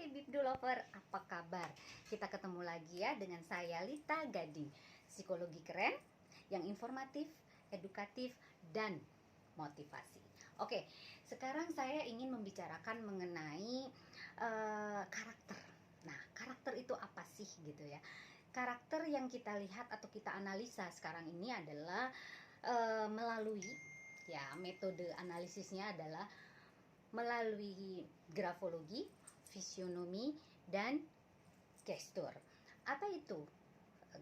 Hai Bibdu Lover, apa kabar? Kita ketemu lagi ya dengan saya Lita Gading, psikologi keren yang informatif, edukatif, dan motivasi. Oke, sekarang saya ingin membicarakan mengenai karakter. Nah, karakter itu apa sih gitu ya? Karakter yang kita lihat atau kita analisa sekarang ini adalah melalui ya metode analisisnya adalah melalui grafologi, fisionomi, dan gestur. Apa itu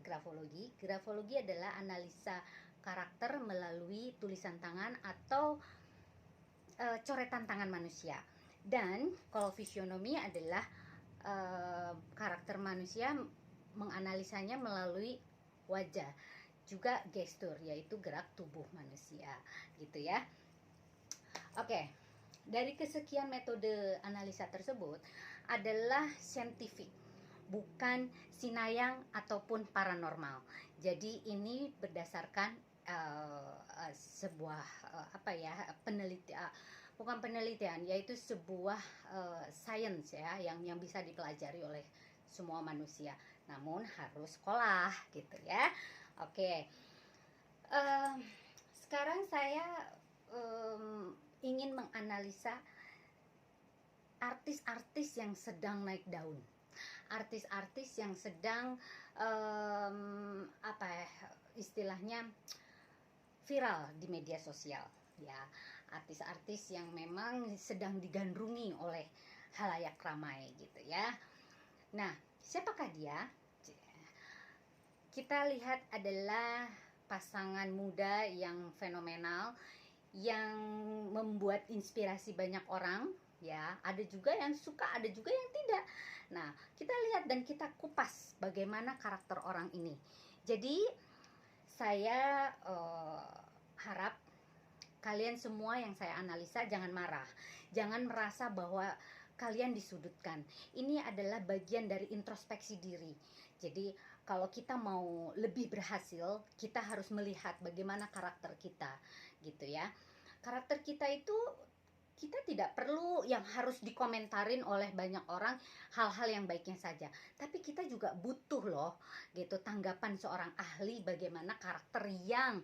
grafologi? Grafologi adalah analisa karakter melalui tulisan tangan atau coretan tangan manusia. Dan kalau fisionomi adalah karakter manusia menganalisanya melalui wajah, juga gestur, yaitu gerak tubuh manusia, gitu ya. Oke, dari kesekian metode analisa tersebut adalah saintifik, bukan sinayang ataupun paranormal. Jadi ini berdasarkan sebuah penelitian, bukan penelitian, yaitu sebuah sains ya yang bisa dipelajari oleh semua manusia. Namun harus sekolah gitu ya. Oke. Sekarang saya ingin menganalisa artis-artis yang sedang naik daun, artis-artis yang sedang istilahnya viral di media sosial ya, artis-artis yang memang sedang digandrungi oleh halayak ramai gitu ya. Nah, siapakah dia? Kita lihat adalah pasangan muda yang fenomenal, yang membuat inspirasi banyak orang ya. Ada juga yang suka, ada juga yang tidak. Nah, kita lihat dan kita kupas bagaimana karakter orang ini. Jadi saya harap kalian semua yang saya analisa jangan marah, jangan merasa bahwa kalian disudutkan. Ini adalah bagian dari introspeksi diri. Jadi kalau kita mau lebih berhasil, kita harus melihat bagaimana karakter kita, gitu ya. Karakter kita itu kita tidak perlu yang harus dikomentarin oleh banyak orang hal-hal yang baiknya saja, tapi kita juga butuh loh gitu tanggapan seorang ahli bagaimana karakter yang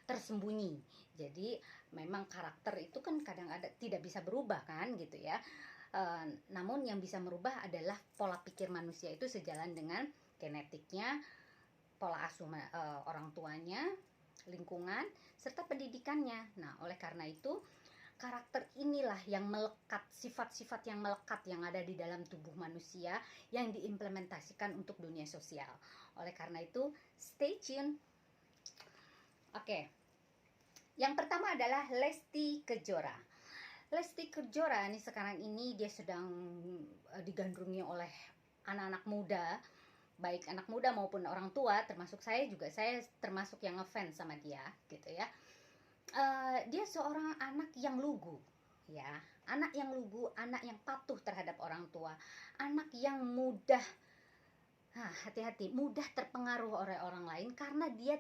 tersembunyi. Jadi memang karakter itu kan kadang ada tidak bisa berubah kan gitu ya. Namun yang bisa merubah adalah pola pikir manusia itu sejalan dengan genetiknya, pola asuh orang tuanya, lingkungan, serta pendidikannya. Nah, oleh karena itu karakter inilah yang melekat, sifat-sifat yang melekat yang ada di dalam tubuh manusia yang diimplementasikan untuk dunia sosial. Oleh karena itu, stay tune. Oke. Yang pertama adalah Lesti Kejora. Lesti Kejora ini sekarang ini dia sedang digandrungi oleh anak-anak muda, baik anak muda maupun orang tua, termasuk saya juga. Saya termasuk yang ngefans sama dia gitu ya. Dia seorang anak yang lugu ya, anak yang lugu, anak yang patuh terhadap orang tua, anak yang mudah hati-hati, mudah terpengaruh oleh orang lain karena dia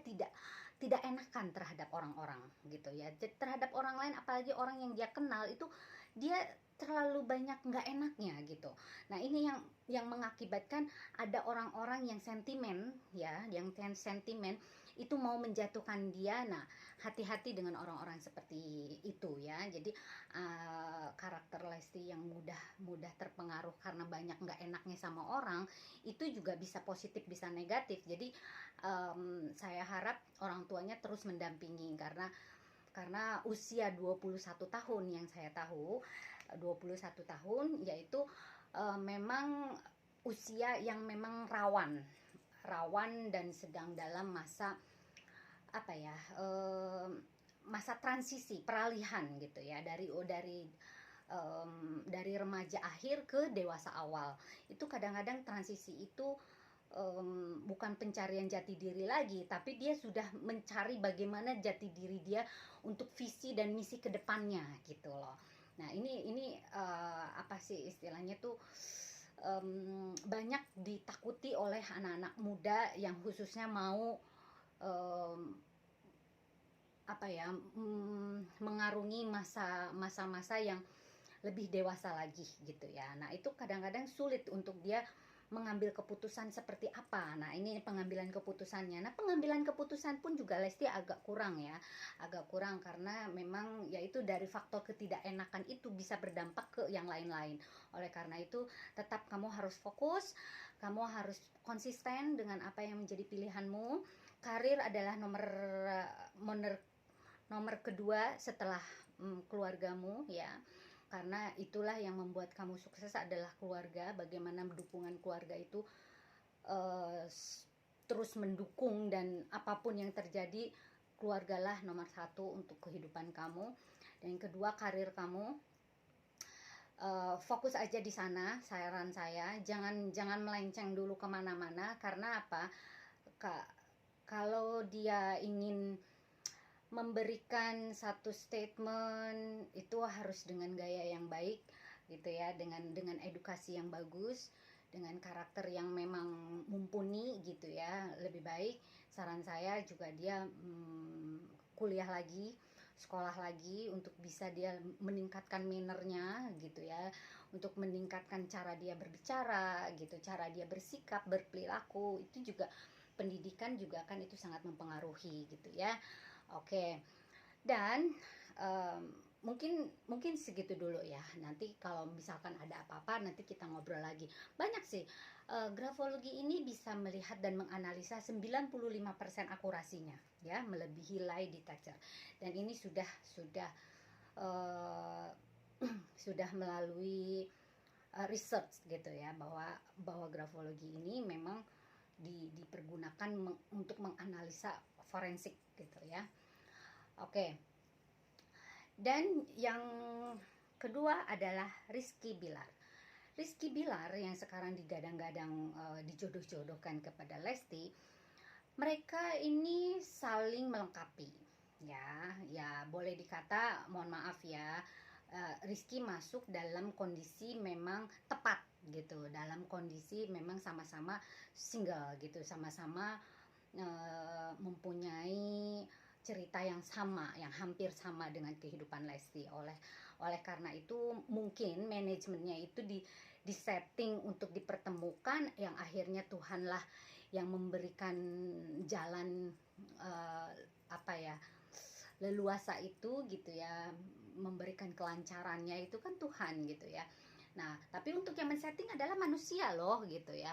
tidak enakan terhadap orang-orang gitu ya. Terhadap orang lain, apalagi orang yang dia kenal, itu dia terlalu banyak nggak enaknya gitu. Nah, ini yang mengakibatkan ada orang-orang yang sentimen ya, yang sentimen itu mau menjatuhkan dia. Nah, hati-hati dengan orang-orang seperti itu ya. Jadi karakter Lesti yang mudah terpengaruh karena banyak nggak enaknya sama orang, itu juga bisa positif bisa negatif. Jadi saya harap orang tuanya terus mendampingi karena usia 21 tahun yang saya tahu, 21 tahun yaitu memang usia yang memang rawan dan sedang dalam masa masa transisi, peralihan gitu ya, dari remaja akhir ke dewasa awal. Itu kadang-kadang transisi itu bukan pencarian jati diri lagi, tapi dia sudah mencari bagaimana jati diri dia untuk visi dan misi kedepannya gitu loh. Nah, ini apa sih istilahnya tuh, banyak ditakuti oleh anak-anak muda yang khususnya mau mengarungi masa-masa yang lebih dewasa lagi gitu ya. Nah, itu kadang-kadang sulit untuk dia mengambil keputusan seperti apa. Nah, ini pengambilan keputusannya. Nah, pengambilan keputusan pun juga Lesti agak kurang ya. Agak kurang karena memang yaitu dari faktor ketidakenakan itu bisa berdampak ke yang lain-lain. Oleh karena itu, tetap kamu harus fokus, kamu harus konsisten dengan apa yang menjadi pilihanmu. Karir adalah nomor kedua setelah keluargamu ya, karena itulah yang membuat kamu sukses adalah keluarga. Bagaimana dukungan keluarga itu uh, terus mendukung, dan apapun yang terjadi, keluargalah nomor satu untuk kehidupan kamu. Dan yang kedua, karir kamu. Fokus aja di sana, saran saya, jangan melenceng dulu kemana-mana. Karena apa? Kalau dia ingin memberikan satu statement itu harus dengan gaya yang baik gitu ya, dengan edukasi yang bagus, dengan karakter yang memang mumpuni gitu ya. Lebih baik saran saya juga dia kuliah lagi, sekolah lagi untuk bisa dia meningkatkan mannernya gitu ya, untuk meningkatkan cara dia berbicara gitu, cara dia bersikap, berperilaku. Itu juga pendidikan juga kan itu sangat mempengaruhi gitu ya. Oke, dan mungkin segitu dulu ya. Nanti kalau misalkan ada apa-apa nanti kita ngobrol lagi. Banyak sih. Grafologi ini bisa melihat dan menganalisa 95% akurasinya ya, melebihi lie detector. Dan ini sudah uh, sudah melalui research gitu ya, bahwa grafologi ini memang dipergunakan untuk menganalisa forensik gitu ya. Oke. Dan yang kedua adalah Rizky Bilar. Rizky Bilar yang sekarang digadang-gadang dijodoh-jodohkan kepada Lesti, mereka ini saling melengkapi. Ya boleh dikata, mohon maaf ya, Rizky masuk dalam kondisi memang tepat gitu, dalam kondisi memang sama-sama single gitu, sama-sama mempunyai cerita yang sama, yang hampir sama dengan kehidupan Lesti. Oleh karena itu mungkin manajemennya itu di setting untuk dipertemukan, yang akhirnya Tuhanlah yang memberikan jalan apa ya, leluasa itu gitu ya, memberikan kelancarannya itu kan Tuhan gitu ya. Nah, tapi untuk yang men-setting adalah manusia loh gitu ya,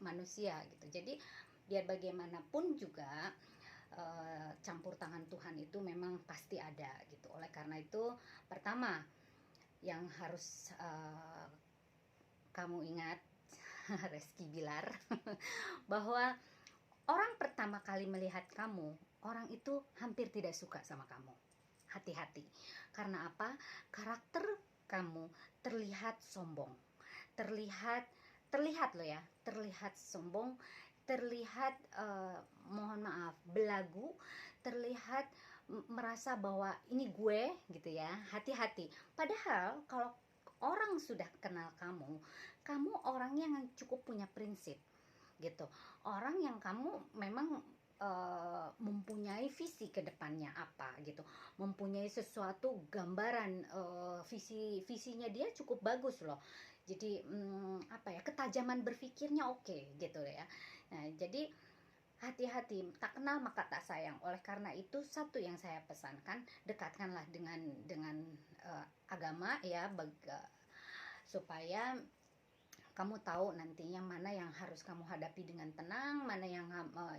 manusia gitu. Jadi biar bagaimanapun juga campur tangan Tuhan itu memang pasti ada gitu. Oleh karena itu, pertama yang harus kamu ingat Rizky Bilar bahwa orang pertama kali melihat kamu, orang itu hampir tidak suka sama kamu. Hati-hati. Karena apa? Karakter kamu terlihat sombong. Terlihat loh ya, terlihat sombong, terlihat mohon maaf, belagu, terlihat merasa bahwa ini gue gitu ya. Hati-hati. Padahal kalau orang sudah kenal kamu orangnya yang cukup punya prinsip gitu. Orang yang kamu memang mempunyai visi ke depannya apa gitu, mempunyai sesuatu gambaran, visinya dia cukup bagus loh. Jadi apa ya, ketajaman berpikirnya oke gitu ya. Nah, jadi hati-hati, tak kenal maka tak sayang. Oleh karena itu, satu yang saya pesankan, dekatkanlah dengan agama ya, supaya kamu tahu nantinya mana yang harus kamu hadapi dengan tenang, mana yang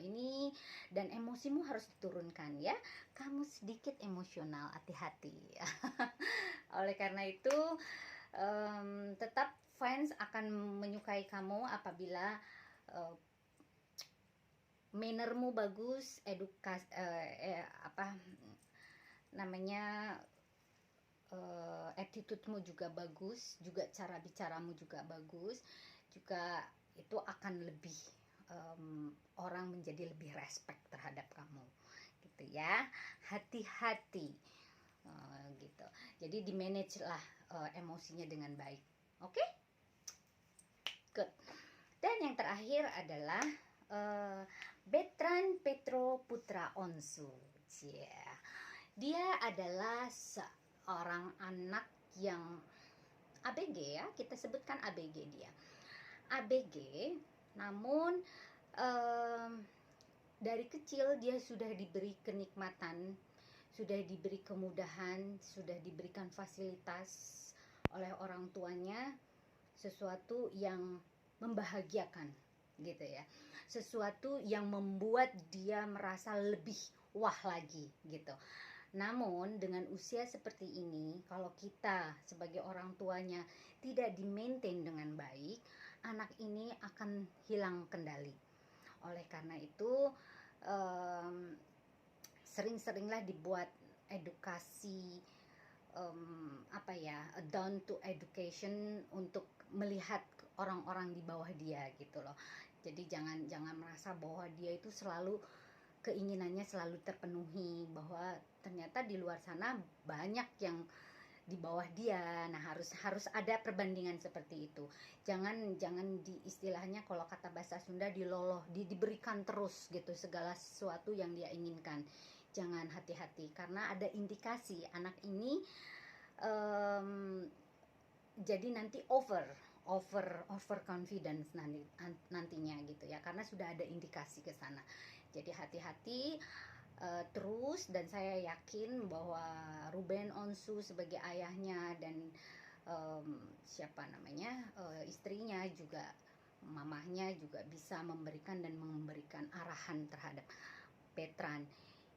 ini, dan emosimu harus diturunkan ya. Kamu sedikit emosional, hati-hati. Oleh karena itu, tetap fans akan menyukai kamu apabila mannermu bagus, edukasi apa namanya, attitude-mu juga bagus, juga cara bicaramu juga bagus, juga itu akan lebih orang menjadi lebih respect terhadap kamu gitu ya. Hati-hati gitu. Jadi di manage lah emosinya dengan baik. Oke? Good. Dan yang terakhir adalah Betran Petro Putra Onsu. Yeah. Dia adalah seorang anak yang ABG ya, kita sebutkan ABG dia. ABG, namun dari kecil dia sudah diberi kenikmatan, sudah diberi kemudahan, sudah diberikan fasilitas oleh orang tuanya, sesuatu yang membahagiakan gitu ya, sesuatu yang membuat dia merasa lebih wah lagi gitu. Namun dengan usia seperti ini, kalau kita sebagai orang tuanya tidak di-maintain dengan baik, anak ini akan hilang kendali. Oleh karena itu, sering-seringlah dibuat edukasi, apa ya, down to education, untuk melihat orang-orang di bawah dia gitu loh. Jadi jangan merasa bahwa dia itu selalu keinginannya selalu terpenuhi, bahwa ternyata di luar sana banyak yang di bawah dia. Nah, harus ada perbandingan seperti itu. Jangan di istilahnya, kalau kata bahasa Sunda, diloloh, diberikan terus gitu segala sesuatu yang dia inginkan. Jangan, hati-hati, karena ada indikasi anak ini jadi nanti over confidence nantinya gitu ya, karena sudah ada indikasi ke sana. Jadi hati-hati terus, dan saya yakin bahwa Ruben Onsu sebagai ayahnya dan siapa namanya, istrinya juga, mamahnya juga bisa memberikan arahan terhadap Petran,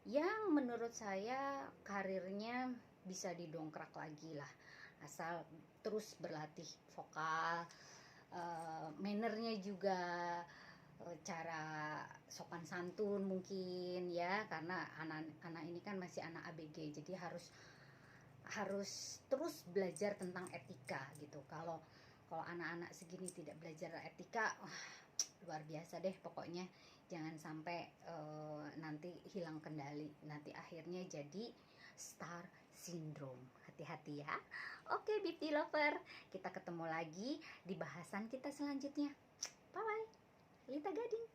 yang menurut saya karirnya bisa didongkrak lagi lah, asal terus berlatih vokal, mannernya juga, cara sopan santun mungkin ya, karena anak ini kan masih anak ABG, jadi harus terus belajar tentang etika gitu. Kalau anak-anak segini tidak belajar etika, luar biasa deh pokoknya. Jangan sampai nanti hilang kendali, nanti akhirnya jadi star syndrome. Hati-hati ya. Oke, beauty lover, kita ketemu lagi di bahasan kita selanjutnya. Bye bye, Lita Gading.